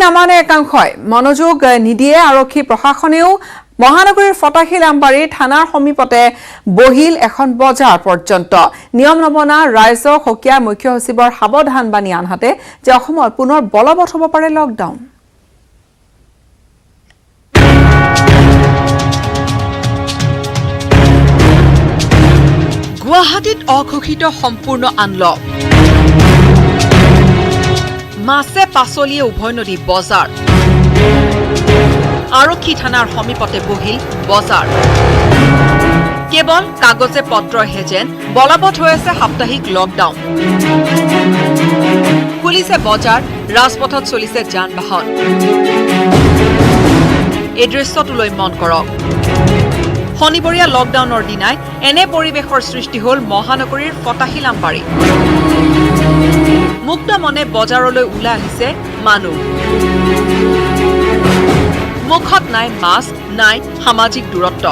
নামানে একাংশই মনোযোগ নিদিয়ে আৰক্ষী প্ৰশাসনেও মহানগৰীৰ ফটাশিল আমবাৰী থানাৰ সমীপতে বহিল এখন বজাৰ পৰ্যন্ত নিয়ম নমনা ৰাইজক হকিয়া মুখ্য সচিবৰ সাৱধান বাণী আনহাতে যে অসমত পুনৰ বলবৎ হ'ব পাৰে লকডাউন। গুৱাহাটীত অঘোষিত সম্পূৰ্ণ আনলক মাছে পাচলিয়ে উভয়নদী বজাৰ আৰক্ষী থানাৰ সমীপতে বহিল বজাৰ কেৱল কাগজে পত্ৰহে যেন বলবৎ হৈ আছে সাপ্তাহিক লকডাউন খুলিছে বজাৰ ৰাজপথত চলিছে যান বাহন এই দৃশ্যটোলৈ মন কৰক শনিবৰীয়া লকডাউনৰ দিনাই এনে পৰিৱেশৰ সৃষ্টি হ'ল মহানগৰীৰ ফটাশিল আমবাৰী মুক্ত মনে বজাৰলৈ ওলাই আহিছে মানুহ মুখত নাই মাস্ক নাই সামাজিক দূৰত্ব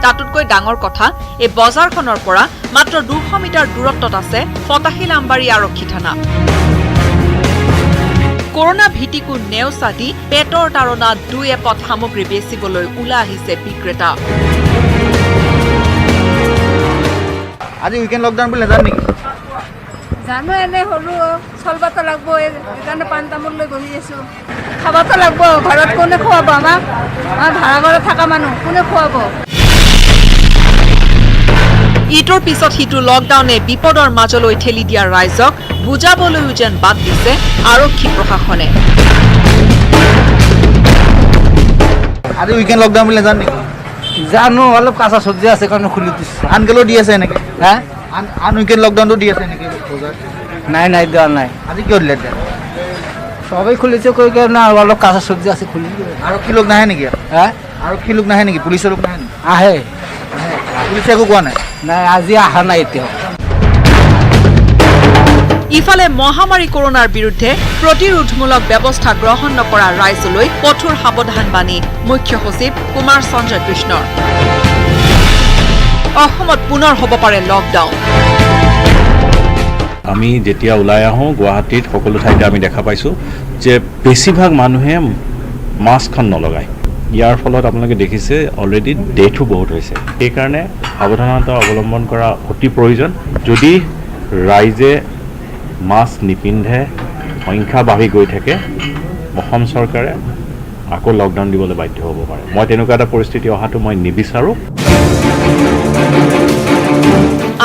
তাতোতকৈ ডাঙৰ কথা এই বজাৰখনৰ পৰা মাত্ৰ 200 মিটাৰ দূৰত্বত আছে ফটাশিল আমবাৰী আৰক্ষী থানা কৰোনা ভীতিকো নেওচাদি পেটৰ তাৰণা দুই এপদ সামগ্ৰী বেচিবলৈ ওলাই আহিছে বিক্ৰেতা আজি উইকেণ্ড লকডাউন বুলি নাজান নেকি জানো এনে হলো চলবাতো লাগব এখানে পান তামোল লৈ বহি আছো খাবাতো লাগব ঘৰত কোনে খুৱাব আমাক ভাড়া ঘৰত থকা মানুহ কোনে খুৱাব ইটোৰ পিছত সিটো লকডাউনে বিপদৰ মাজলৈ ঠেলি দিয়া ৰাইজক বুজাবলৈ যেন বাদ দিছে আৰক্ষী প্ৰশাসনে আজি উইকেণ্ড লকডাউন বুলি নাজান নেকি জানো অলপ কাঁচা চব্জি আছে কাৰণে খুলি দিছে আনকালেও দি আছে এনেকে হা আন উইকেণ্ড লকডাউনটো দি আছে নেকি বজাৰ নাই দিয়া নাই আজি কিয় দিলে এতিয়া সবেই খুলিছে কৈ কাৰণে অলপ কাঁচা চব্জি আছে খুলি আৰক্ষী লোক নাহে নেকি হা আৰক্ষী লোক নাহে নেকি পুলিচৰ লোক নাহে নেকি আহে পুলিচে একো কোৱা নাই নাই আজি অহা নাই এতিয়া ইফালে মহামাৰী কৰোনাৰ বিৰুদ্ধে প্ৰতিৰোধমূলক ব্যৱস্থা গ্ৰহণ নকৰা ৰাইজলৈ কঠোৰ সাৱধান বাণী মুখ্য সচিব কুমাৰ সঞ্জয় কৃষ্ণৰ অসমত পুনৰ হ'ব পাৰে লকডাউন আমি যেতিয়া ওলাই আহোঁ গুৱাহাটীত সকলো ঠাইতে আমি দেখা পাইছোঁ যে বেছিভাগ মানুহে মাস্কখন নলগায় ইয়াৰ ফলত আপোনালোকে দেখিছে অলৰেডি ডেথো বহুত হৈছে সেইকাৰণে সাৱধানতা অৱলম্বন কৰা অতি প্ৰয়োজন যদি ৰাইজে মাস্ক নিপিন্ধে সংখ্যা বাঢ়ি গৈ থাকে অসম চৰকাৰে আকৌ লকডাউন দিবলৈ বাধ্য হ'ব পাৰে মই তেনেকুৱা এটা পৰিস্থিতি অহাটো মই নিবিচাৰোঁ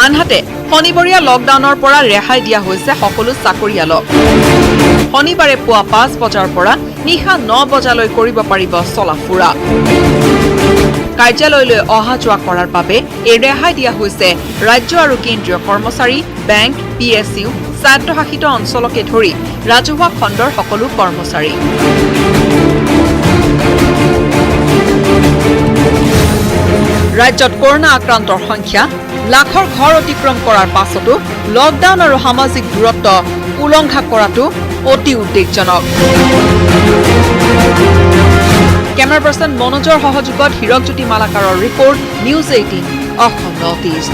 আনহাতে শনিবৰীয়া লকডাউনৰ পৰা ৰেহাই দিয়া হৈছে সকলো চাকৰিয়ালক শনিবাৰে পুৱা 5 বজাৰ পৰা নিশা 9 বজালৈ কৰিব পাৰিব চলাফুৰা কাৰ্যালয়লৈ অহা যোৱা কৰাৰ বাবে এই ৰেহাই দিয়া হৈছে ৰাজ্য আৰু কেন্দ্ৰীয় কৰ্মচাৰী বেংক PSU স্বায়ত্তশাসিত অঞ্চলকে ধৰি ৰাজহুৱা খণ্ডৰ সকলো কৰ্মচাৰী ৰাজ্যত কৰোনা আক্ৰান্তৰ সংখ্যা লাখৰ ঘৰ অতিক্ৰম কৰাৰ পাছতো লকডাউন আৰু সামাজিক দূৰত্ব উলংঘা কৰাটো অতি উদ্বেগজনক কেমেৰা পাৰ্চন মনোজৰ সহযোগত হীৰকজ্যোতি মালাকাৰৰ report news 18 Assam north East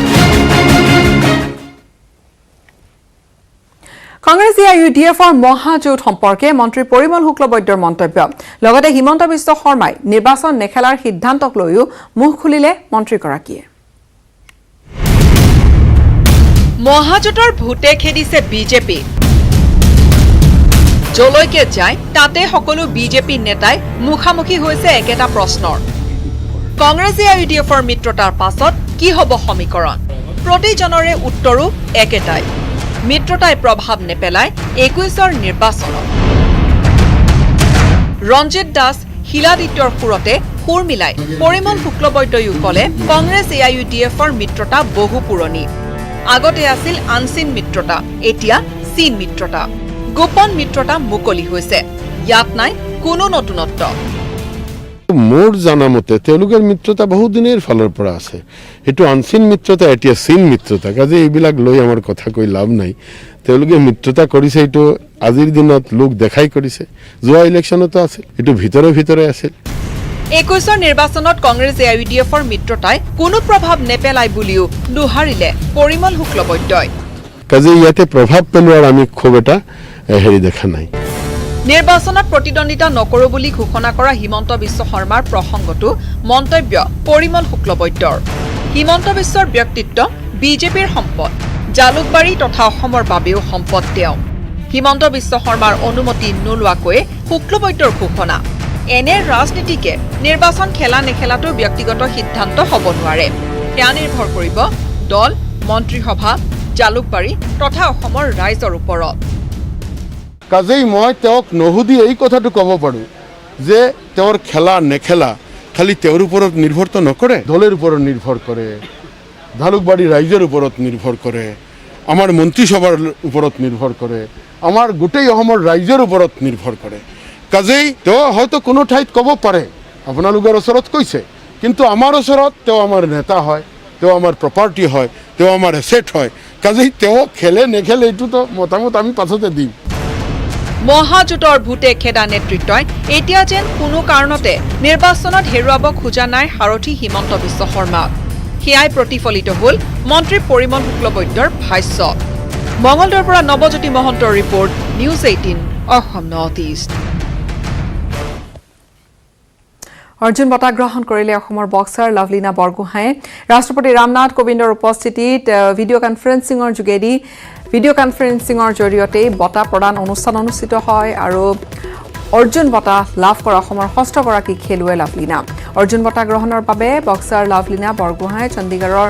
Congress UDFৰ মহাজোঁট সম্পৰ্কে মন্ত্ৰী পৰিমল শুক্লবৈদ্যৰ মন্তব্য লগতে হিমন্ত বিশ্ব শৰ্মাই নিৰ্বাচন নেখেলাৰ সিদ্ধান্তক লৈও মুখ খুলিলে মন্ত্ৰীগৰাকীয়ে মহাজোঁটৰ ভূতে খেদিছে বিজেপি যলৈকে যায় তাতে সকলো বিজেপি নেতাই মুখামুখি হৈছে একেটা প্ৰশ্নৰ কংগ্ৰেছ UDFৰ মিত্ৰতাৰ পাছত কি হ'ব সমীকৰণ প্ৰতিজনৰে উত্তৰো একেটাই মিত্ৰতাই প্ৰভাৱ নেপেলায় 21ৰ নিৰ্বাচনত ৰঞ্জিত দাস শিলাদিত্যৰ সুৰতে সুৰ মিলাই পৰিমল শুক্লবৈদ্যয়ো কলে কংগ্ৰেছ UDFৰ মিত্ৰতা বহু পুৰণি আগতে আছিল আনচিন মিত্ৰতা এতিয়া চিন মিত্ৰতা গোপন মিত্ৰতা মুকলি হৈছে ইয়াত নাই কোনো নতুনত্ব মোৰ জানামতে তেওঁলোকৰ মিত্ৰতা বহু দিনৰ ফালৰ পৰা আছে এটো আনচিন মিত্ৰতা এতিয়া চিন মিত্ৰতা কাজে এইবিলাক লৈ আমাৰ কথা কৈ লাভ নাই তেওঁলোকে মিত্ৰতা কৰিছে এটো আজিৰ দিনত লোক দেখাই কৰিছে যোৱা ইলেকশ্যনতো আছিল এটো ভিতৰে আছিল 21ৰ নিৰ্বাচনত কংগ্ৰেছ UDFৰ মিত্ৰতাই কোনো প্ৰভাৱ নেপেলাই বুলিও দুহাৰিলে পৰিমল শুক্লবৈদ্যই কাজে ইয়াতে প্ৰভাৱ পেলোৱাৰ আমি খুব এটা হেৰি দেখা নাই নিৰ্বাচনত প্ৰতিদ্বন্দ্বিতা নকৰো বুলি ঘোষণা কৰা হিমন্ত বিশ্ব শৰ্মাৰ প্ৰসংগটো মন্তব্য পৰিমল শুক্লবৈদ্যৰ। হিমন্ত বিশ্বৰ ব্যক্তিত্ব বিজেপিৰ সম্পদ, জালুকবাৰী তথা অসমৰ বাবেও সম্পদ তেওঁ। হিমন্ত বিশ্ব শৰ্মাৰ অনুমতি নোলোৱাকৈ শুক্লবৈদ্যৰ ঘোষণা। এনে ৰাজনীতিকে নিৰ্বাচন খেলা নেখেলাটো ব্যক্তিগত সিদ্ধান্ত হ'ব নোৱাৰে। সেয়া নিৰ্ভৰ কৰিব দল, মন্ত্ৰীসভা, জালুকবাৰী তথা অসমৰ ৰাইজৰ ওপৰত। কাজেই মই তেওঁক নুসুধি এই কথাটো ক'ব পাৰোঁ যে তেওঁৰ খেলা নেখেলা খালি তেওঁৰ ওপৰত নিৰ্ভৰটো নকৰে, দলৰ ওপৰত নিৰ্ভৰ কৰে, জালুকবাৰী ৰাইজৰ ওপৰত নিৰ্ভৰ কৰে, আমাৰ মন্ত্ৰীসভাৰ ওপৰত নিৰ্ভৰ কৰে, আমাৰ গোটেই অসমৰ ৰাইজৰ ওপৰত নিৰ্ভৰ কৰে। কাজেই তেওঁ হয়তো কোনো ঠাইত ক'ব পাৰে আপোনালোকৰ ওচৰত কৈছে, কিন্তু আমাৰ ওচৰত তেওঁ আমাৰ নেতা হয়, তেওঁ আমাৰ প্ৰপাৰ্টি হয়, তেওঁ আমাৰ এছেট হয়। কাজেই তেওঁ খেলে নেখেলে এইটোতো মতামত আমি পাছতে দিম। মহাজোঁটৰ ভূতে খেদা নেতৃত্বই এতিয়া যেন কোনো কাৰণতে নিৰ্বাচনত হেৰুৱাব খোজা নাই সাৰথী হিমন্ত বিশ্ব শৰ্মাক। সেয়াই প্ৰতিফলিত হ'ল মন্ত্ৰী পৰিমল শুক্লবৈদ্যৰ ভাষ্য। মঙলদৈৰ পৰা নৱজ্যোতি মহন্তৰ report, news 18 Assam north east. Arjun বঁটা গ্ৰহণ কৰিলে অসমৰ বক্সাৰ লাভলীনা বৰগোহাঁয়ে। ৰাষ্ট্ৰপতি ৰামনাথ কোবিন্দৰ উপস্থিতিত ভিডিঅ' কনফাৰেন্সিঙৰ জৰিয়তে বঁটা প্ৰদান অনুষ্ঠান অনুষ্ঠিত হয় আৰু অৰ্জুন বঁটা লাভ কৰা অসমৰ 6গৰাকী খেলুৱৈ লাভলীনা। অৰ্জুন বঁটা গ্ৰহণৰ বাবে বক্সাৰ লাভলীনা বৰগোহাঁই চণ্ডীগড়ৰ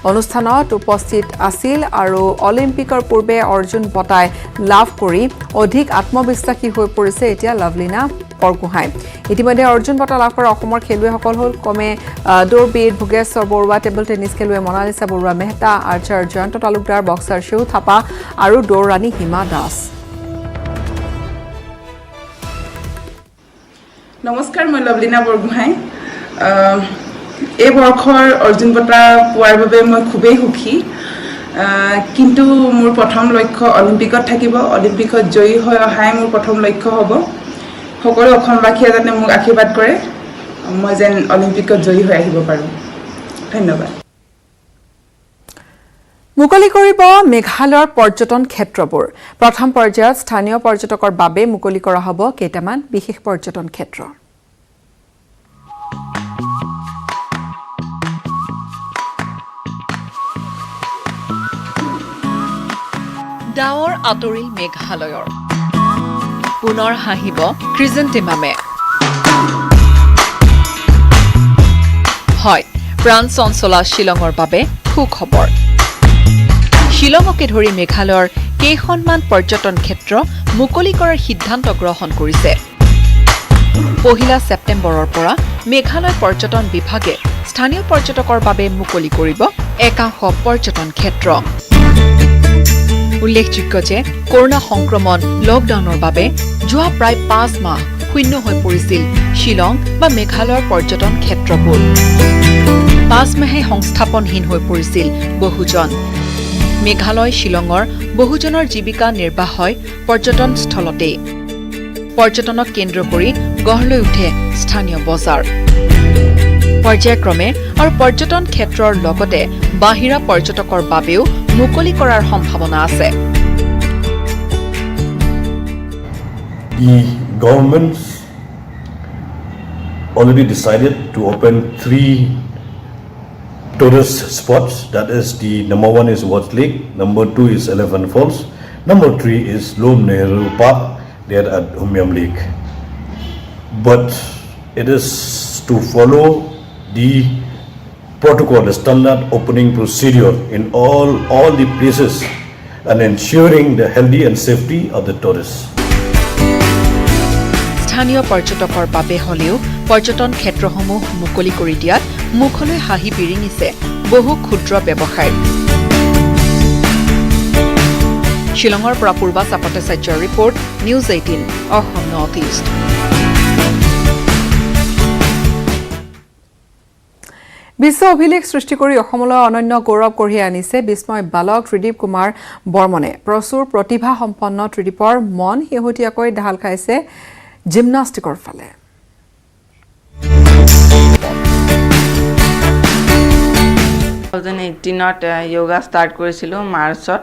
অনুষ্ঠানত উপস্থিত আছিল আৰু অলিম্পিকৰ পূৰ্বে অৰ্জুন বঁটাই লাভ কৰি অধিক আত্মবিশ্বাসী হৈ পৰিছে এতিয়া লাভলীনা বৰগোহাঁই। ইতিমধ্যে অৰ্জুন বঁটা লাভ কৰা অসমৰ খেলুৱৈসকল হ'ল ক্ৰমে দৌৰবিদ ভোগেশ্বৰ বৰুৱা, টেবুল টেনিছ খেলুৱৈ মনালিছা বৰুৱা মেহতা, আৰ্চাৰ জয়ন্ত তালুকদাৰ, বক্সাৰ শিউ থাপা আৰু দৌৰৰাণী হিমা দাস। নমস্কাৰ, মই লাভলীনা বৰগোহাঁই। এই বৰ্ষৰ অৰ্জুন বঁটা পোৱাৰ বাবে মই খুবেই সুখী, কিন্তু মোৰ প্ৰথম লক্ষ্য অলিম্পিকত থাকিব। অলিম্পিকত জয়ী হৈ অহাই মোৰ প্ৰথম লক্ষ্য হ'ব। সকলো অসমবাসীয়ে যাতে মোক আশীৰ্বাদ কৰে, মই যেন অলিম্পিকত জয়ী হৈ আহিব পাৰোঁ। ধন্যবাদ। মুকলি কৰিব মেঘালয়ৰ পৰ্যটন ক্ষেত্ৰবোৰ। প্ৰথম পৰ্যায়ত স্থানীয় পৰ্যটকৰ বাবে মুকলি কৰা হ'ব কেইটামান বিশেষ পৰ্যটন ক্ষেত্ৰ। ডাৱৰ আঁতৰিল মেঘালয়ৰ, পুনৰ হাঁহিব ক্ৰিজেণ্টেমামে। হয়, প্ৰাণ চঞ্চলা শ্বিলঙৰ বাবে সুখবৰ। শ্বিলঙকে ধৰি মেঘালয়ৰ কেইখনমান পৰ্যটন ক্ষেত্ৰ মুকলি কৰাৰ সিদ্ধান্ত গ্ৰহণ কৰিছে। 1 ছেপ্টেম্বৰৰ পৰা মেঘালয় পৰ্যটন বিভাগে স্থানীয় পৰ্যটকৰ বাবে মুকলি কৰিব একাংশ পৰ্যটন ক্ষেত্ৰ। উল্লেখযোগ্য যে কৰোনা সংক্ৰমণ লকডাউনৰ বাবে যোৱা প্ৰায় 5 মাহ শূন্য হৈ পৰিছিল শ্বিলং বা মেঘালয়ৰ পৰ্যটন ক্ষেত্ৰবোৰ। 5 মাহে সংস্থাপনহীন হৈ পৰিছিল বহুজন। মেঘালয় শ্বিলঙৰ বহুজনৰ জীৱিকা নিৰ্বাহ হয় পৰ্যটনস্থলতেই। পৰ্যটনক কেন্দ্ৰ কৰি গঢ় লৈ উঠে স্থানীয় বজাৰ। পৰ্যায়ক্ৰমে আৰু পৰ্যটন ক্ষেত্ৰৰ লগতে বাহিৰা পৰ্যটকৰ বাবেও মুকলি কৰাৰ সম্ভাৱনা আছে। The government's already decided to open 3 tourist spots. That is, the number 1 is Watch Lake, number 2 is Elephant Falls, number 3 is Lom Nehru Park there at Humyam Lake. But it is to follow the protocol, the standard opening procedure in all the places and ensuring the healthy and safety of the tourists. স্থানীয় পৰ্যটকৰ বাবে হলেও পৰ্যটন ক্ষেত্ৰসমূহ মুকলি কৰি দিয়াত মুখলৈ হাঁহি বিৰিঙিছে বহু ক্ষুদ্ৰ ব্যৱসায়ী। শ্বিলঙৰ পৰা পূৰ্বা চাপটাচাৰ্যৰ report, news 18 Assam north East. বিশ্ব অভিলেখ সৃষ্টি কৰি অসমলৈ অনন্য গৌৰৱ কঢ়িয়াই আনিছে বিস্ময় বালক ত্ৰিদীপ কুমাৰ বৰ্মনে। প্ৰচুৰ প্ৰতিভা সম্পন্ন ত্ৰিদীপৰ মন শেহতীয়াকৈ ঢাল খাইছে জিমনাষ্টিকৰ ফালে। 2018ত য়োগা ষ্টাৰ্ট কৰিছিলোঁ মাৰ্চত।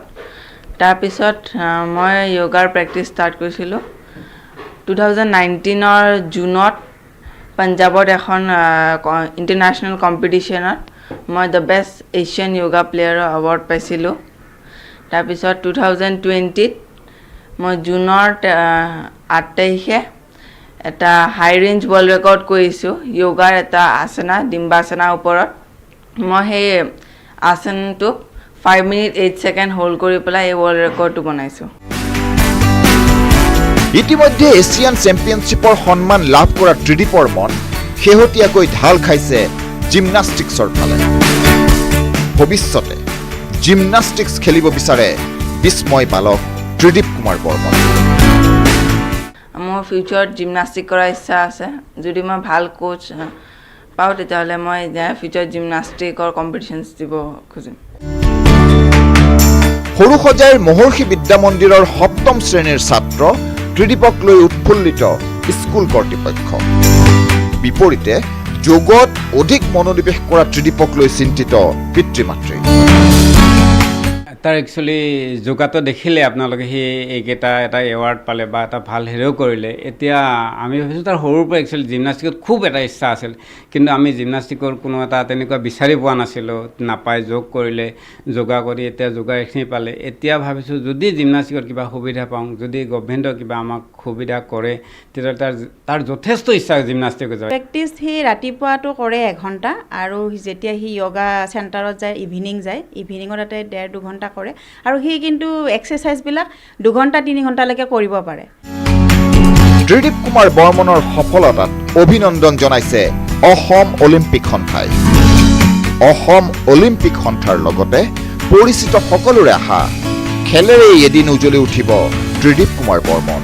তাৰপিছত মই য়োগাৰ প্ৰেক্টিছ ষ্টাৰ্ট কৰিছিলোঁ 2019 জুনত পাঞ্জাৱত এখন ইণ্টাৰনেশ্যনেল কম্পিটিশ্যনত মই the best Asian yoga প্লেয়াৰৰ award পাইছিলোঁ। তাৰপিছত 2020ত মই জুনৰ 8 তাৰিখে এটা হাই ৰেঞ্জ ৱৰ্ল্ড ৰেকৰ্ড কৰিছোঁ য়োগাৰ এটা আসনা ডিম্বাসনাৰ ওপৰত। মই সেই আসনটোক 5 মিনিট 8 ছেকেণ্ড হোল্ড কৰি পেলাই এই ৱৰ্ল্ড ৰেকৰ্ডটো বনাইছোঁ। ইতিমধ্যে এছিয়ান চেম্পিয়নশ্বিপৰ সন্মান লাভ কৰা ত্ৰিদীপ বৰ্মন শেহতীয়াকৈ ঢাল খাইছে জিমনাষ্টিক্সৰ ফালে। ভৱিষ্যতে জিমনাষ্টিক্স খেলিব বিচাৰে বিস্ময় বালক ত্ৰিদীপ কুমাৰ বৰ্মন। মোৰ ফিউচাৰত জিমনাষ্টিক কৰাৰ ইচ্ছা আছে। যদি মই ভাল কোচ পাওঁ তেতিয়াহ'লে মই ফিউচাৰত জিমনাষ্টিকৰ কম্পিটিশ্যনছ দিব খুজিম। সৰুসজাইৰ মহৰ্ষি বিদ্যা মন্দিৰৰ 7ম শ্ৰেণীৰ ছাত্ৰ ত্ৰিদীপক লৈ উৎফুল্লিত স্কুল কৰ্তৃপক্ষ। বিপৰীতে যোগত অধিক মনোনিৱেশ কৰা ত্ৰিদীপক লৈ চিন্তিত পিতৃ মাতৃ। তাৰ একচুৱেলি যোগাটো দেখিলে আপোনালোকে সি এইকেইটা এটা এৱাৰ্ড পালে বা এটা ভাল হেৰিও কৰিলে। এতিয়া আমি ভাবিছোঁ তাৰ সৰুৰ পৰা একচুৱেলি জিমনাষ্টিকত খুব এটা ইচ্ছা আছিল, কিন্তু আমি জিমনাষ্টিকৰ কোনো এটা তেনেকুৱা বিচাৰি পোৱা নাছিলোঁ। নাপায় যোগ কৰিলে, যোগা কৰি এতিয়া যোগা এইখিনি পালে। এতিয়া ভাবিছোঁ যদি জিমনাষ্টিকত কিবা সুবিধা পাওঁ, যদি গভৰ্ণমেণ্টে কিবা আমাক সুবিধা কৰে, তেতিয়াহ'লে তাৰ যথেষ্ট ইচ্ছা জিমনাষ্টিকত যায়। প্ৰেক্টিচ সি ৰাতিপুৱাটো কৰে 1 ঘণ্টা, আৰু যেতিয়া সি য়োগা চেণ্টাৰত যায় ইভিনিং যায়, ইভিনিঙত তাতে 1.5-2 ঘণ্টা কৰে, আৰু সি কিন্তু এক্সাৰচাইজবিলাক 2 ঘণ্টা 3 ঘণ্টালৈকে কৰিব পাৰে। ত্ৰিদীপ কুমাৰ বৰ্মনৰ সফলতাত অভিনন্দন জনাইছে অসম অলিম্পিক সন্থাই। অসম অলিম্পিক সন্থাৰ লগতে পৰিচিত সকলোৰে আশা খেলেৰে এদিন উজ্বলি উঠিব ত্ৰিদীপ কুমাৰ বৰ্মন।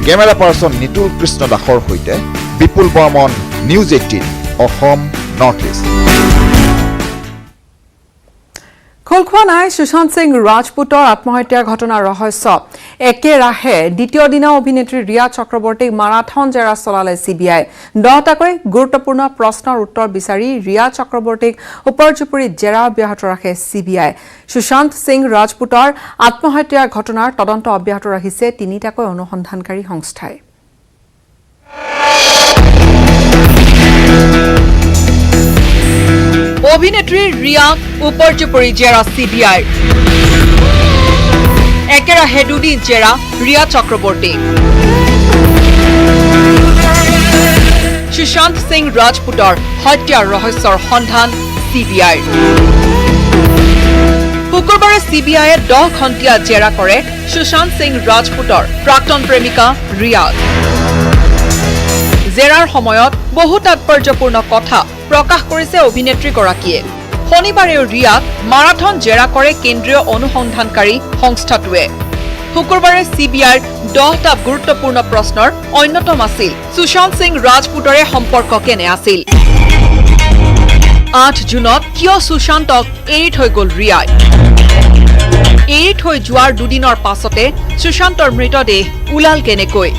কেমেৰা পাৰ্চন নিতুল কৃষ্ণ দাসৰ সৈতে Bipul Barman, news 18 Assam north East. খোল খোৱা নাই সুশান্ত সিং ৰাজপুতৰ আত্মহত্যাৰ ঘটনাৰ ৰহস্য। একেৰাহে দ্বিতীয় দিনা অভিনেত্ৰী ৰিয়া চক্ৰৱৰ্তীক মাৰাথন জেৰা চলালে CBI। 10টাকৈ গুৰুত্বপূৰ্ণ প্ৰশ্নৰ উত্তৰ বিচাৰি ৰিয়া চক্ৰৱৰ্তীক ওপৰজুপুৰি জেৰা অব্যাহত ৰাখে CBI। সুশান্ত সিং ৰাজপুতৰ আত্মহত্যাৰ ঘটনাৰ তদন্ত অব্যাহত ৰাখিছে 3টাকৈ অনুসন্ধানকাৰী সংস্থাই। অভিনেত্ৰী ৰিয়াক ওপৰজুপুৰি জেৰা CBI। একেৰাহে 2 দিন জেৰা ৰিয়া চক্ৰৱৰ্তী। সুশান্ত সিং ৰাজপুতৰ হত্যাৰ ৰহস্যৰ সন্ধান CBI। শুকুৰবাৰে CBIয়ে 10 ঘণ্টীয়া জেৰা কৰে সুশান্ত সিং ৰাজপুতৰ প্ৰাক্তন প্ৰেমিকা ৰিয়াক। জেৰাৰ সময়ত বহু তাৎপৰ্যপূৰ্ণ কথা প্ৰকাশ কৰিছে অভিনেত্ৰীগৰাকীয়ে। শনিবাৰেও ৰিয়াক মাৰাথন জেৰা কৰে কেন্দ্ৰীয় অনুসন্ধানকাৰী সংস্থাটোৱে। শুকুৰবাৰে CBIৰ 10টা গুৰুত্বপূৰ্ণ প্ৰশ্নৰ অন্যতম আছিল সুশান্ত সিং ৰাজপুতৰে সম্পৰ্ক কেনে আছিল। 8 জুনত কিয় সুশান্তক এৰি থৈ গ'ল ৰিয়াই। এৰি থৈ যোৱাৰ 2 দিনৰ পাছতে সুশান্তৰ মৃতদেহ ওলাল কেনেকৈ।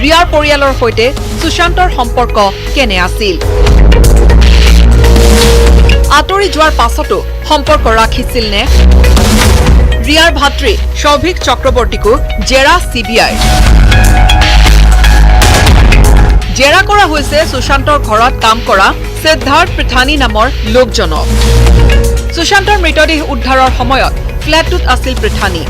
ৰিয়াৰ পৰিয়ালৰ সৈতে সুশান্তৰ সম্পৰ্ক কেনে আছিল। আঁতৰি যোৱাৰ পাছতো সম্পৰ্ক ৰাখিছিল নে। ৰিয়াৰ ভাতৃ সৌভিক চক্ৰৱৰ্তীকো জেৰা CBI। জেৰা কৰা হৈছে সুশান্তৰ ঘৰত কাম কৰা সিদ্ধাৰ্থ পৃথানী নামৰ লোকজনক। সুশান্তৰ মৃতদেহ উদ্ধাৰৰ সময়ত ফ্লেটটোত আছিল পৃথানী।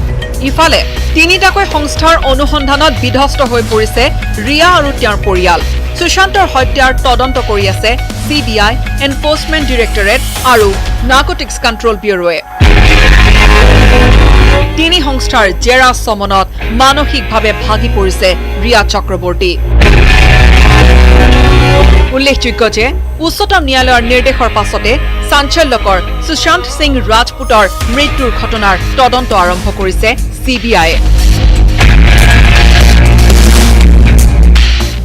ইফালে 3টাকৈ সংস্থাৰ অনুসন্ধানত বিধ্বস্ত হৈ পৰিছে ৰিয়া আৰু তেওঁৰ পৰিয়াল। সুশান্তৰ হত্যাৰ তদন্ত কৰি আছে CBI, এনফৰ্চমেণ্ট ডিৰেক্টৰেট আৰু নাৰ্কটিক্স কণ্ট্ৰল ব্যুৰোৱে। 3 সংস্থাৰ জেৰা চমনত মানসিকভাৱে ভাগি পৰিছে ৰিয়া চক্ৰৱৰ্তী। উল্লেখযোগ্য যে উচ্চতম ন্যায়ালয়ৰ নিৰ্দেশৰ পাছতে চাঞ্চল্যকৰ সুশান্ত সিং ৰাজপুতৰ মৃত্যুৰ ঘটনাৰ তদন্ত আৰম্ভ কৰিছে CBIয়ে।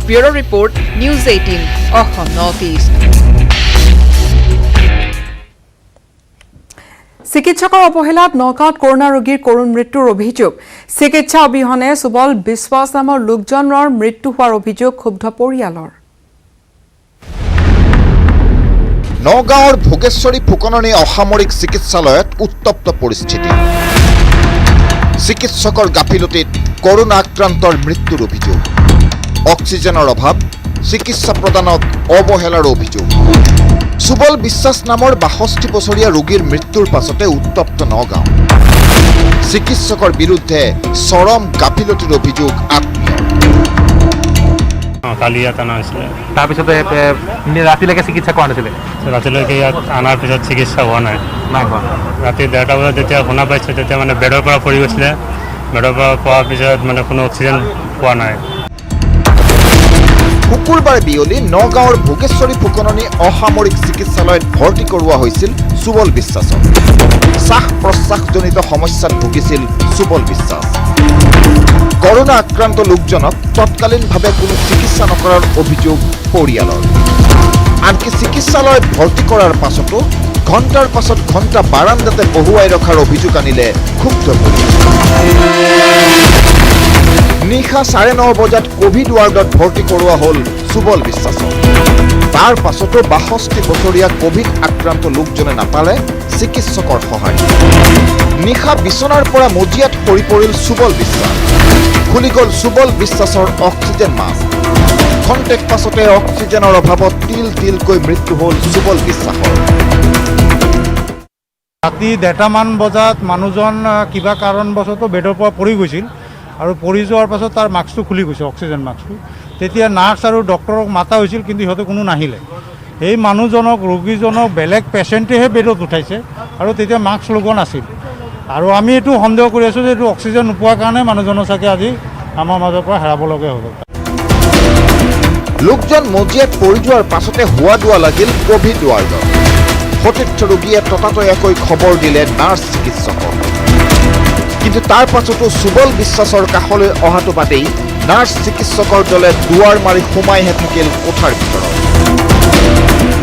Bureau report, news 18 Assam north East. চিকিৎসকৰ অৱহেলাত নগাঁৱত কৰোনা ৰোগীৰ কৰুণ মৃত্যুৰ অভিযোগ। চিকিৎসা অবিহনে সুবল বিশ্বাস নামৰ লোকজনৰ মৃত্যু হোৱাৰ অভিযোগ ক্ষুব্ধ পৰিয়ালৰ। নগাঁৱৰ ভোগেশ্বৰী ফুকননী অসামৰিক চিকিৎসালয়ত উত্তপ্ত পৰিস্থিতি। চিকিৎসকৰ গাফিলতিত কৰোনা আক্ৰান্তৰ মৃত্যুৰ অভিযোগ অক্সিজেনৰ অভাৱ চিকিৎসা প্ৰদানত অৱহেলাৰ অভিযোগ সুবল বিশ্বাস নামৰ 62 বছৰীয়া ৰোগীৰ মৃত্যুৰ পাছতে উত্তপ্ত নগাঁও চিকিৎসকৰ বিৰুদ্ধে চৰম গাফিলতিৰ অভিযোগ আত্মীয় কালি ইয়াত অনা হৈছিলে তাৰপিছতে ৰাতিলৈকে চিকিৎসা কৰা নাছিলে ৰাতিলৈকে ইয়াত অনাৰ পিছত চিকিৎসা হোৱা নাই ৰাতি 1:30 বজাত যেতিয়া শুনা পাইছে তেতিয়া মানে বেডৰ পৰা পৰি গৈছিলে বেডৰ পৰা পোৱাৰ পিছত মানে কোনো অক্সিজেন পোৱা নাই শুকুৰবাৰে বিয়লি নগাঁৱৰ ভোগেশ্বৰী ফুকননী অসামৰিক চিকিৎসালয়ত ভৰ্তি কৰোৱা হৈছিল সুবল বিশ্বাসক শ্বাস প্ৰশ্বাসজনিত সমস্যাত ভুগিছিল সুবল বিশ্বাস কৰোনা আক্ৰান্ত লোকজনক তৎকালীনভাৱে কোনো চিকিৎসা নকৰাৰ অভিযোগ পৰিয়ালৰ আনকি চিকিৎসালয়ত ভৰ্তি কৰাৰ পাছতো ঘণ্টাৰ পাছত ঘণ্টা বাৰান্দাতে বহুৱাই ৰখাৰ অভিযোগ আনিলে ক্ষুব্ধ পৰিয়াল নিশা 9:30 বজাত কোভিড ৱাৰ্ডত ভৰ্তি কৰোৱা হ'ল সুবল বিশ্বাসক তাৰ পাছতো 62 বছৰীয়া কোভিড আক্ৰান্ত লোকজনে নাপালে চিকিৎসকৰ সহায় নিশা বিচনাৰ পৰা মজিয়াত পৰি পৰিল সুবল বিশ্বাস খুলি গ'ল সুবল বিশ্বাসৰ অক্সিজেন মাস্ক খন্তেক পাছতে অক্সিজেনৰ অভাৱত তিল তিলকৈ মৃত্যু হ'ল সুবল বিশ্বাসৰ ৰাতি 1:30 বজাত মানুহজন কিবা কাৰণবশতঃ বেডৰ পৰা পৰি গৈছিল আৰু পৰি যোৱাৰ পাছত তাৰ মাস্কটো খুলি গৈছে অক্সিজেন মাস্কটো তেতিয়া নাৰ্ছ আৰু ডক্টৰক মাতা হৈছিল কিন্তু সিহঁতে কোনো নাহিলে এই মানুহজনক ৰোগীজনক বেলেগ পেচেণ্টেহে বেডত উঠাইছে আৰু তেতিয়া মাস্ক লগোৱা নাছিল আৰু আমি এইটো সন্দেহ কৰি আছোঁ যে এইটো অক্সিজেন নোপোৱাৰ কাৰণে মানুহজনৰ চাগে আজি আমাৰ মাজৰ পৰা হেৰাবলগীয়া হ'ব লোকজন মজিয়াত পৰি যোৱাৰ পাছতে হোৱা দোৱা লাগিল কোভিড ৱাৰ্ডত সতীৰ্থ ৰোগীয়ে ততাতৈয়াকৈ খবৰ দিলে নাৰ্ছ চিকিৎসকক কিন্তু তাৰ পাছতো সুবল বিশ্বাসৰ কাষলৈ অহাটো বাদেই নাৰ্ছ চিকিৎসকৰ দলে দুৱাৰ মাৰি সোমাইহে থাকিল কোঠাৰ ভিতৰত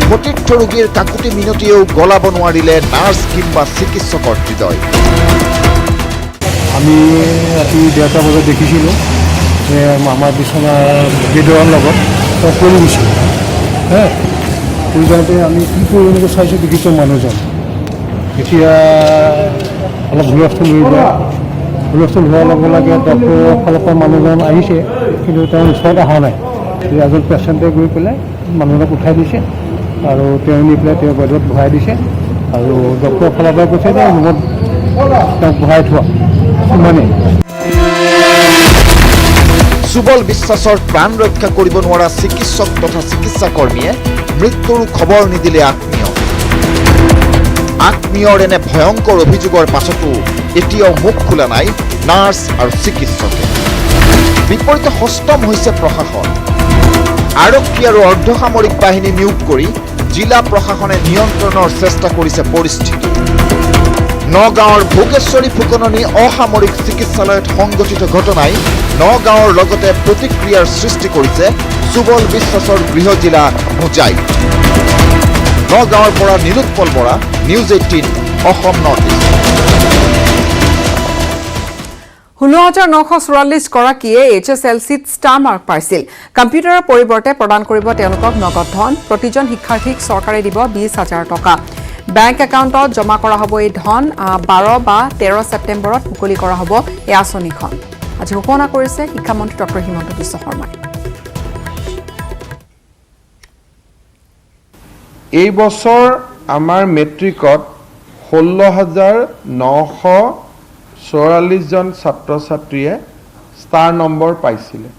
সতীৰ্থ ৰোগীৰ কাকুতি মিনতিয়েও গলাব নোৱাৰিলে নাৰ্ছ কিংবা চিকিৎসকৰ হৃদয় আমি ৰাতি 1:30 বজাত দেখিছিলোঁ যে আমাৰ বিচনা বেডৰ লগত পৰি গৈছিল পৰি যাওঁতে আমি কি কৰোঁ এনেকৈ চাইছোঁ দেখিছোঁ মানুহজন এতিয়া অলপ হুলস্থুল হৈ যায় হুলস্থুল হোৱাৰ লগে লগে ডক্টৰৰ ফালৰ পৰা মানুহজন আহিছে কিন্তু তেওঁৰ ওচৰত অহা নাই এজন পেচেণ্টে গৈ পেলাই মানুহজনক উঠাই দিছে আৰু তেওঁ নি পেলাই তেওঁ বেডত বহাই দিছে আৰু ডক্টৰৰ ফালৰ পৰা কৈছে যে ৰুমত তেওঁক বহাই থোৱা সিমানেই সুবল বিশ্বাসৰ প্ৰাণ ৰক্ষা কৰিব নোৱাৰা চিকিৎসক তথা চিকিৎসাকৰ্মীয়ে মৃত্যুৰ খবৰ নিদিলে আত্মীয়ৰ এনে ভয়ংকৰ অভিযোগৰ পাছতো এতিয়াও মুখ খোলা নাই নাৰ্ছ আৰু চিকিৎসকে বিপৰীতে হস্তম হৈছে প্ৰশাসন আৰক্ষী আৰু অৰ্ধসামৰিক বাহিনী নিয়োগ কৰি জিলা প্ৰশাসনে নিয়ন্ত্ৰণৰ চেষ্টা কৰিছে পৰিস্থিতি নগাঁৱৰ ভোগেশ্বৰী ফুকননী অসামৰিক চিকিৎসালয়ত সংঘটিত ঘটনাই নগাঁৱৰ লগতে প্ৰতিক্ৰিয়াৰ সৃষ্টি কৰিছে সুবল বিশ্বাসৰ গৃহ জিলা হোজাই নগাঁৱৰ পৰা Nirutpal Bora news 18 Assam north East 16,944 গৰাকীয়ে HSLCত ষ্টাৰ মাৰ্ক পাইছিল কম্পিউটাৰৰ পৰিৱৰ্তে প্ৰদান কৰিব তেওঁলোকক নগদ ধন প্ৰতিজন শিক্ষাৰ্থীক চৰকাৰে দিব 20,000 টকা বেংক একাউণ্টত জমা কৰা হ'ব এই ধন 12 বা 13 ছেপ্টেম্বৰত মুকলি কৰা হ'ব এই আঁচনিখন আজি ঘোষণা কৰিছে শিক্ষামন্ত্ৰী ডক্টৰ হিমন্ত বিশ্ব শৰ্মাই এই বছৰ আমাৰ মেট্ৰিকত 16,944 জন ছাত্ৰ ছাত্ৰীয়ে ষ্টাৰ নম্বৰ পাইছিলে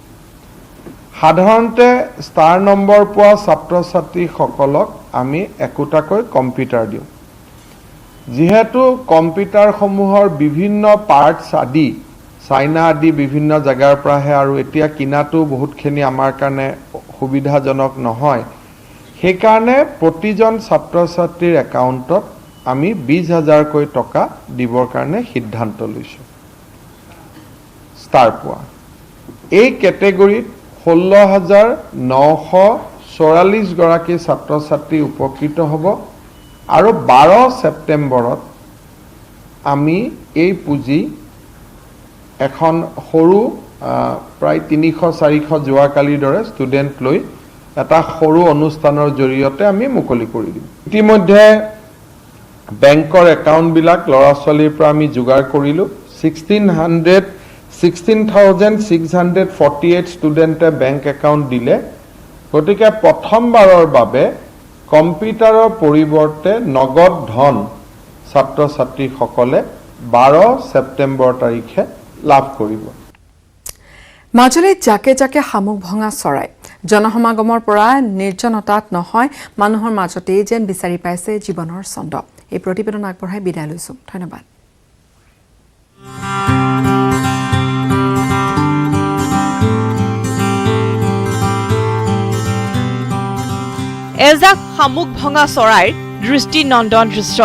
সাধাৰণতে ষ্টাৰ নম্বৰ পোৱা ছাত্ৰ ছাত্ৰীসকলক আমি একোটাকৈ কম্পিউটাৰ দিওঁ যিহেতু কম্পিউটাৰসমূহৰ বিভিন্ন পাৰ্টছ আদি চাইনা আদি বিভিন্ন জাগাৰ পৰা আহে আৰু এতিয়া কিনাটো বহুতখিনি আমাৰ কাৰণে সুবিধাজনক নহয় সেইকাৰণে প্ৰতিজন ছাত্ৰ ছাত্ৰীৰ একাউণ্টত আমি 20,000 কৈ টকা দিবৰ কাৰণে সিদ্ধান্ত লৈছোঁ ষ্টাৰ পোৱা এই কেটেগৰীত 16,944 গৰাকী ছাত্ৰ ছাত্ৰী উপকৃত হ'ব আৰু 12 ছেপ্টেম্বৰত আমি এই পুঁজি এখন সৰু প্ৰায় 300-400 যোৱাকালিৰ দৰে ষ্টুডেণ্ট লৈ এটা সৰু অনুষ্ঠানৰ জৰিয়তে আমি মুকলি কৰি দিম ইতিমধ্যে বেংকৰ একাউণ্টবিলাক ল'ৰা ছোৱালীৰ পৰা আমি যোগাৰ কৰিলোঁ 16,648 ষ্টুডেণ্টে বেংক একাউণ্ট দিলে গতিকে প্ৰথমবাৰৰ বাবে কম্পিউটাৰৰ পৰিৱৰ্তে নগদ ধন ছাত্ৰ ছাত্ৰীসকলে 12 ছেপ্টেম্বৰ তাৰিখে লাভ কৰিব। মাজুলীত জাকে জাকে শামুক ভঙা চৰাই জনসমাগমৰ পৰা নিৰ্জনতাত নহয় মানুহৰ মাজতেই যেন বিচাৰি পাইছে জীৱনৰ ছন্দ। এই প্ৰতিবেদন আগবঢ়াই বিদায় লৈছো। ধন্যবাদ। এজাক শামুক ভঙা চৰাইৰ দৃষ্টিনন্দন দৃশ্য।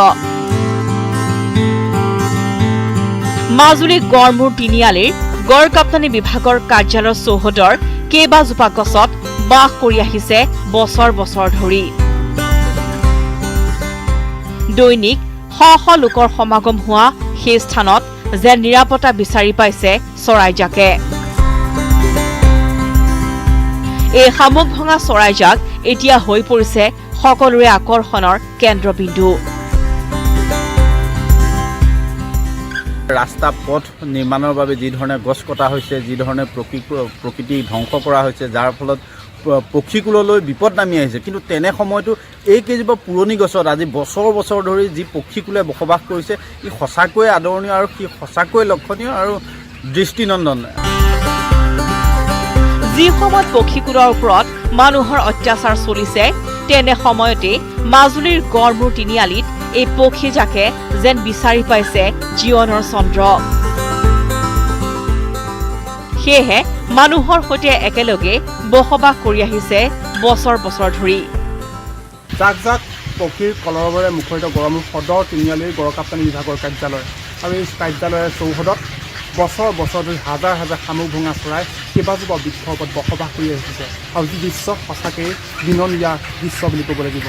মাজুলী গড়মূৰ তিনিআলিৰ গড় কাপ্তানী বিভাগৰ কাৰ্যালয়ৰ চৌহদৰ কেইবাজোপা গছত বাস কৰি আহিছে বছৰ বছৰ ধৰি। দৈনিক শ শ লোকৰ সমাগম হোৱা সেই স্থানত যেন নিৰাপত্তা বিচাৰি পাইছে চৰাইজাকে। এই শামুক ভঙা চৰাইজাক এতিয়া হৈ পৰিছে সকলোৰে আকৰ্ষণৰ কেন্দ্ৰবিন্দু। ৰাস্তা পথ নিৰ্মাণৰ বাবে যি ধৰণে গছ কটা হৈছে, যি ধৰণে প্ৰকৃতি ধ্বংস কৰা হৈছে, যাৰ ফলত পক্ষীকুললৈ বিপদ নামি আহিছে। কিন্তু তেনে সময়তো এই কেইজোপা পুৰণি গছত আজি বছৰ বছৰ ধৰি যি পক্ষীকুলে বসবাস কৰিছে, ই সঁচাকৈয়ে আদৰণীয় আৰু সি সঁচাকৈয়ে লক্ষণীয় আৰু দৃষ্টিনন্দন। যি সময়ত পক্ষীকুলৰ ওপৰত মানুহৰ অত্যাচাৰ চলিছে, তেনে সময়তে মাজুলীৰ গড়মূৰ তিনিআলিত এই পক্ষীজাকে যেন বিচাৰি পাইছে জীৱনৰ চন্দ্ৰ। সেয়েহে মানুহৰ সৈতে একেলগে বসবাস কৰি আহিছে বছৰ বছৰ ধৰি। জাক জাক পক্ষীৰ কলৰৱেৰে মুখৰিত গড়মূৰ সদৰ তিনিআলিৰ গড় কাপ্তানী বিভাগৰ কাৰ্যালয় আৰু এই কাৰ্যালয়ৰ চৌহদত বছৰ বছৰ ধৰি হাজাৰ হাজাৰ শামুক ভঙা চৰাই কেইবাজোপা বৃক্ষৰ ওপৰত বসবাস কৰি আহিছে আৰু যি দৃশ্য সঁচাকৈ বিনন্দীয়া দৃশ্য বুলি ক'ব লাগিব।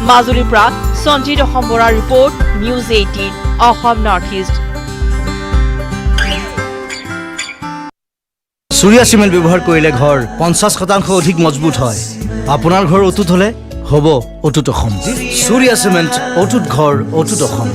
মাজুলীৰ পৰা সঞ্জিত সম্বৰাৰ report, news 18 Assam north East. চুৰীয়া চিমেণ্ট ব্যৱহাৰ কৰিলে ঘৰ 50% অধিক মজবুত হয়। আপোনাৰ ঘৰ অটুট হ'লে হ'ব অটুট অসম। চুৰীয়া চিমেণ্ট, অটুট ঘৰ, অটুট অসম।